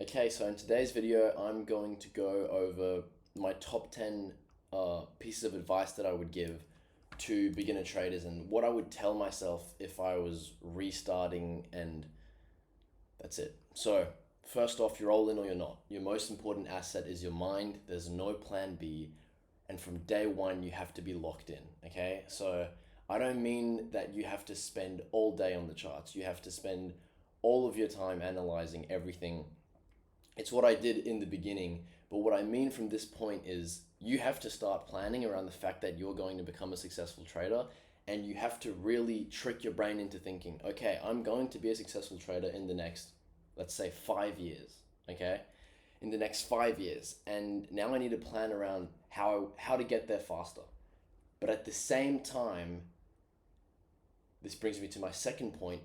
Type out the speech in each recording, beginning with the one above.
Okay, so in today's video, I'm going to go over my top 10 pieces of advice that I would give to beginner traders and what I would tell myself if I was restarting, and that's it. So, first off, you're all in or you're not. Your most important asset is your mind. There's no plan B, and from day one, you have to be locked in. Okay, so I don't mean that you have to spend all day on the charts. You have to spend all of your time analyzing everything. It's what I did in the beginning, but what I mean from this point is you have to start planning around the fact that you're going to become a successful trader, and you have to really trick your brain into thinking, okay, I'm going to be a successful trader in the next, let's say, 5 years, okay? In the next 5 years. And now I need to plan around how to get there faster. But at the same time, this brings me to my second point.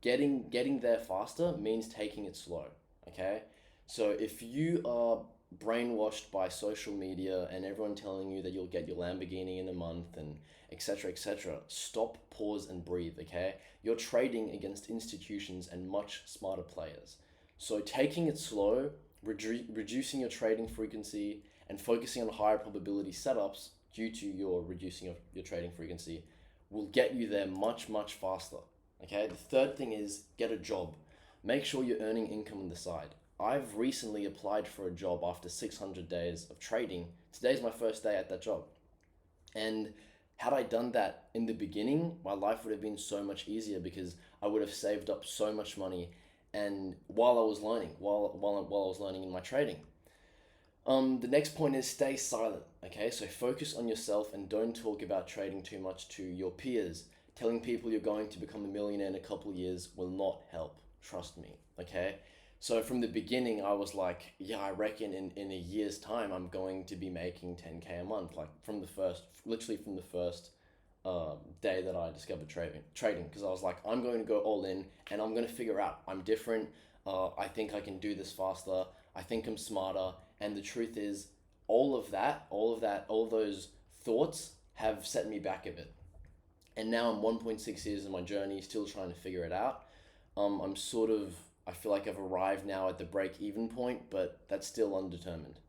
Getting there faster means taking it slow. Okay, so if you are brainwashed by social media and everyone telling you that you'll get your Lamborghini in a month and etc., etc., stop, pause, and breathe. Okay, you're trading against institutions and much smarter players. So taking it slow, reducing your trading frequency, and focusing on higher probability setups due to your reducing of your trading frequency will get you there much faster. Okay, the third thing is get a job. Make sure you're earning income on the side. I've recently applied for a job after 600 days of trading. Today's my first day at that job. And had I done that in the beginning, my life would have been so much easier because I would have saved up so much money, and while I was learning, while I was learning in my trading. The next point is stay silent. Okay, so focus on yourself and don't talk about trading too much to your peers. Telling people you're going to become a millionaire in a couple of years will not help. Trust me. Okay, so from the beginning, I was like, yeah, I reckon in a year's time, I'm going to be making 10K a month. Like literally from the first day that I discovered trading, because I was like, I'm going to go all in and I'm going to figure out I'm different. I think I can do this faster. I think I'm smarter. And the truth is, all of those thoughts have set me back a bit. And now I'm 1.6 years in my journey, still trying to figure it out. I feel like I've arrived now at the break even point, but that's still undetermined.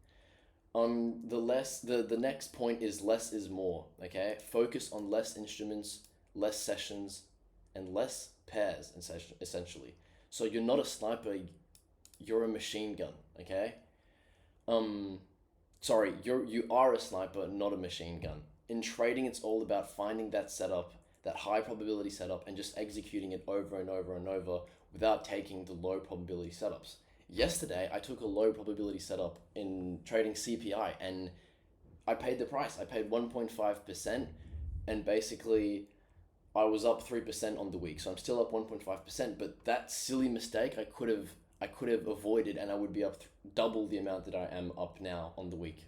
The next point is less is more. Okay, focus on less instruments, less sessions, and less pairs. Essentially, so you're not a sniper, you're a machine gun. Okay, um, sorry, you are a sniper, not a machine gun. In trading, it's all about finding that setup, that high probability setup, and just executing it over and over and over without taking the low probability setups. Yesterday, I took a low probability setup in trading CPI, and I paid the price. I paid 1.5%, and basically I was up 3% on the week. So I'm still up 1.5%, but that silly mistake I could have avoided, and I would be up double the amount that I am up now on the week.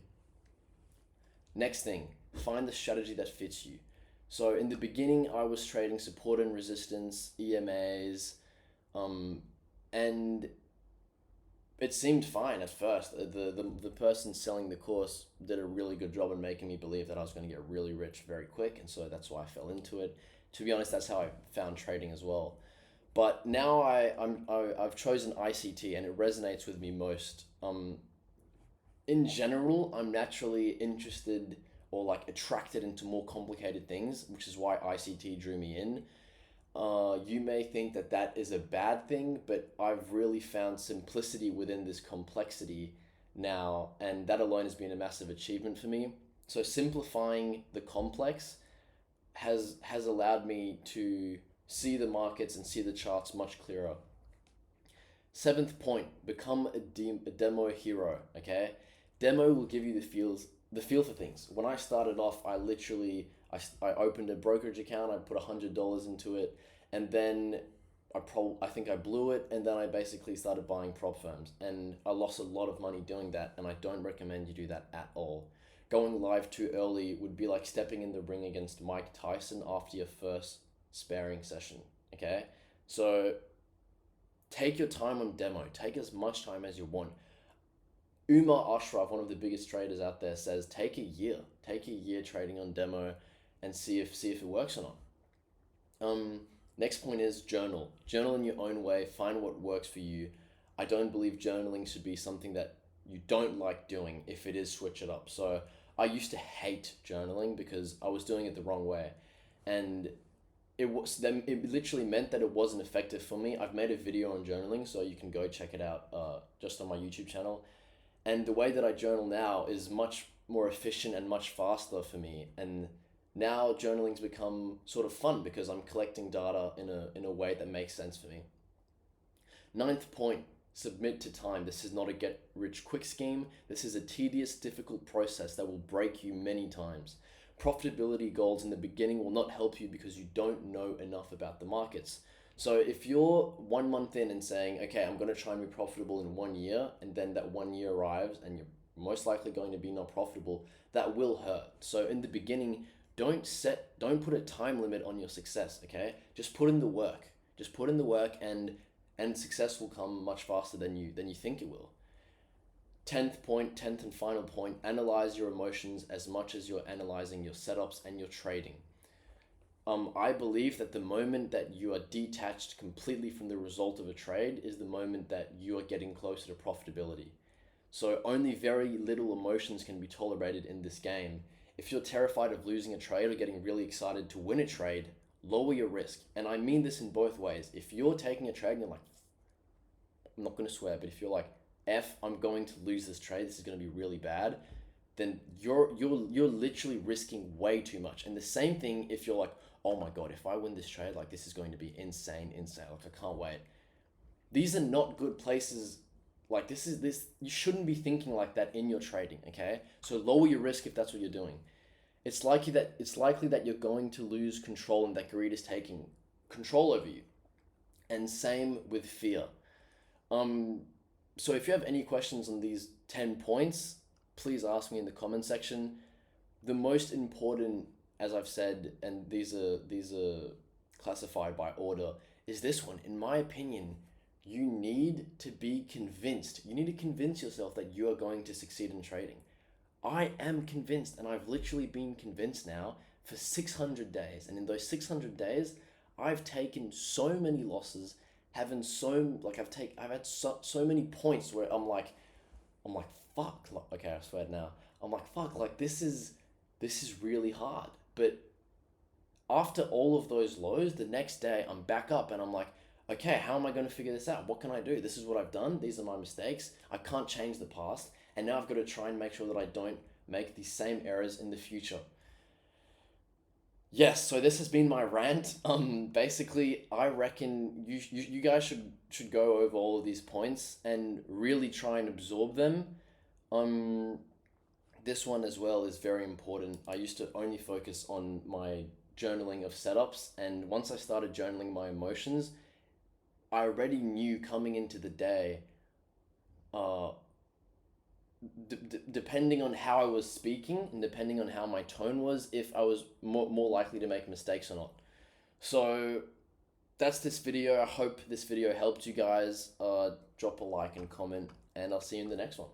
Next thing, find the strategy that fits you. So in the beginning, I was trading support and resistance, EMAs, and it seemed fine at first. The person selling the course did a really good job in making me believe that I was going to get really rich very quick, and so that's why I fell into it. To be honest, that's how I found trading as well. But now I've chosen ICT, and it resonates with me most. In general, I'm naturally interested or like attracted into more complicated things, which is why ICT drew me in. You may think that that is a bad thing, but I've really found simplicity within this complexity now, and that alone has been a massive achievement for me. So simplifying the complex has allowed me to see the markets and see the charts much clearer. Seventh point, become a demo hero. Okay, demo will give you the feel for things. When I started off, I opened a brokerage account. I put $100 into it, and then I think I blew it, and then I basically started buying prop firms, and I lost a lot of money doing that, and I don't recommend you do that at all. Going live too early would be like stepping in the ring against Mike Tyson after your first sparring session. Okay, so take your time on demo. Take as much time as you want. Umar Ashraf, one of the biggest traders out there, says take a year. Take a year trading on demo and see if it works or not. Next point is journal. Journal in your own way. Find what works for you. I don't believe journaling should be something that you don't like doing. If it is, switch it up. So I used to hate journaling because I was doing it the wrong way, and it literally meant that it wasn't effective for me. I've made a video on journaling, so you can go check it out just on my YouTube channel. And the way that I journal now is much more efficient and much faster for me. And now journaling's become sort of fun because I'm collecting data in a way that makes sense for me. Ninth point, submit to time. This is not a get rich quick scheme. This is a tedious, difficult process that will break you many times. Profitability goals in the beginning will not help you because you don't know enough about the markets. So if you're 1 month in and saying, okay, I'm going to try and be profitable in 1 year, and then that 1 year arrives and you're most likely going to be not profitable, that will hurt. So in the beginning, don't put a time limit on your success, okay? Just put in the work. Just put in the work, and success will come much faster than you think it will. 10th and final point, analyze your emotions as much as you're analyzing your setups and your trading. I believe that the moment that you are detached completely from the result of a trade is the moment that you are getting closer to profitability. So only very little emotions can be tolerated in this game. If you're terrified of losing a trade or getting really excited to win a trade, lower your risk. And I mean this in both ways. If you're taking a trade and you're like, I'm not going to swear, but if you're like, I'm going to lose this trade, this is going to be really bad, then you're literally risking way too much. And the same thing if you're like, oh my God, if I win this trade, like this is going to be insane, like I can't wait. These are not good places. Like this, you shouldn't be thinking like that in your trading, okay? So lower your risk if that's what you're doing. It's likely that you're going to lose control and that greed is taking control over you. And same with fear. So if you have any questions on these 10 points, please ask me in the comment section. The most important, as I've said, and these are classified by order, is this one. In my opinion, you need to be convinced. You need to convince yourself that you are going to succeed in trading. I am convinced, and I've literally been convinced now for 600 days. And in those 600 days, I've taken so many losses, I've had so many points where I'm like, fuck, okay, I swear now. I'm like, fuck, like this is really hard. But after all of those lows, the next day I'm back up and I'm like, okay, how am I going to figure this out? What can I do? This is what I've done. These are my mistakes. I can't change the past. And now I've got to try and make sure that I don't make the same errors in the future. Yes, so this has been my rant. Basically, I reckon you guys should go over all of these points and really try and absorb them. This one as well is very important. I used to only focus on my journaling of setups, and once I started journaling my emotions, I already knew coming into the day, depending on how I was speaking and depending on how my tone was, if I was more likely to make mistakes or not. So that's this video. I hope this video helped you guys. Drop a like and comment, and I'll see you in the next one.